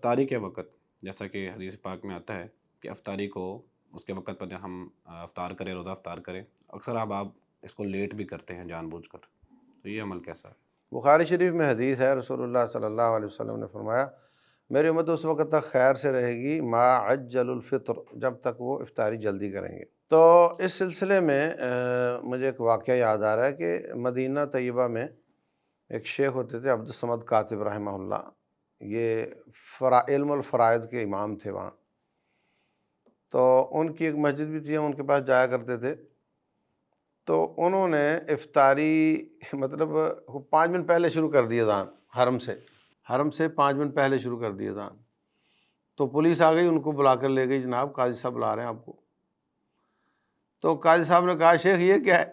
افطاری کے وقت جیسا کہ حدیث پاک میں آتا ہے کہ افطاری کو اس کے وقت پر ہم افطار کریں، روزہ افطار کریں، اکثر آپ اس کو لیٹ بھی کرتے ہیں جان بوجھ کر، تو یہ عمل کیسا ہے؟ بخاری شریف میں حدیث ہے، رسول اللہ صلی اللہ علیہ وسلم نے فرمایا میری امت اس وقت تک خیر سے رہے گی ما عجل الفطر، جب تک وہ افطاری جلدی کریں گے۔ تو اس سلسلے میں مجھے ایک واقعہ یاد آ رہا ہے کہ مدینہ طیبہ میں ایک شیخ ہوتے تھے عبد الصمد کاتب رحمہ اللہ، یہ علم الفرائض کے امام تھے وہاں۔ تو ان کی ایک مسجد بھی تھی، ہم ان کے پاس جایا کرتے تھے۔ تو انہوں نے افطاری مطلب 5 منٹ پہلے شروع کر دی اذان، حرم سے 5 منٹ پہلے شروع کر دی اذان۔ تو پولیس آ گئی، ان کو بلا کر لے گئی، جناب قاضی صاحب بلا رہے ہیں آپ کو۔ تو قاضی صاحب نے کہا شیخ یہ کیا ہے؟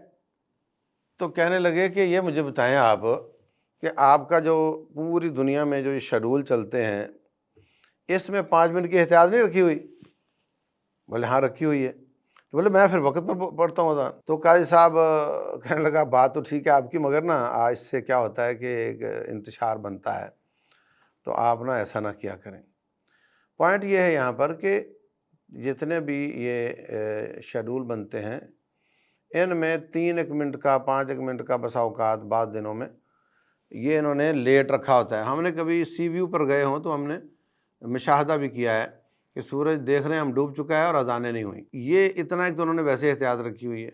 تو کہنے لگے کہ یہ مجھے بتائیں آپ کہ آپ کا جو پوری دنیا میں جو یہ شیڈول چلتے ہیں اس میں 5 منٹ کی احتیاط نہیں رکھی ہوئی؟ بولے ہاں رکھی ہوئی ہے۔ تو بولے میں پھر وقت پر پڑھتا ہوں اذان۔ تو قاضی صاحب کہنے لگا بات تو ٹھیک ہے آپ کی، مگر نا اس سے کیا ہوتا ہے کہ ایک انتشار بنتا ہے، تو آپ نا ایسا نہ کیا کریں۔ پوائنٹ یہ ہے یہاں پر کہ جتنے بھی یہ شیڈول بنتے ہیں ان میں 3 منٹ کا 5 منٹ کا بسا اوقات بعض دنوں میں یہ انہوں نے لیٹ رکھا ہوتا ہے۔ ہم نے کبھی سی ویو پر گئے ہوں تو ہم نے مشاہدہ بھی کیا ہے کہ سورج دیکھ رہے ہیں ہم ڈوب چکا ہے اور اذانیں نہیں ہوئیں۔ یہ اتنا ایک تو انہوں نے ویسے احتیاط رکھی ہوئی ہے،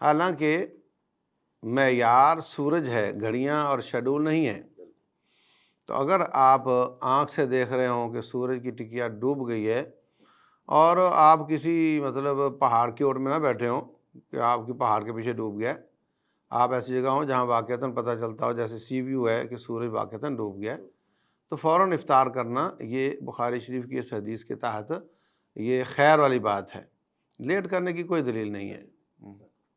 حالانکہ معیار سورج ہے، گھڑیاں اور شیڈول نہیں ہے۔ تو اگر آپ آنکھ سے دیکھ رہے ہوں کہ سورج کی ٹکیا ڈوب گئی ہے اور آپ کسی مطلب پہاڑ کی اوٹ میں نہ بیٹھے ہوں کہ آپ کی پہاڑ کے پیچھے ڈوب گیا، آپ ایسی جگہ ہوں جہاں واقعتاً پتہ چلتا ہو جیسے سی ویو ہے کہ سورج واقعتاً ڈوب گیا، تو فوراً افطار کرنا یہ بخاری شریف کی اس حدیث کے تحت یہ خیر والی بات ہے، لیٹ کرنے کی کوئی دلیل نہیں ہے۔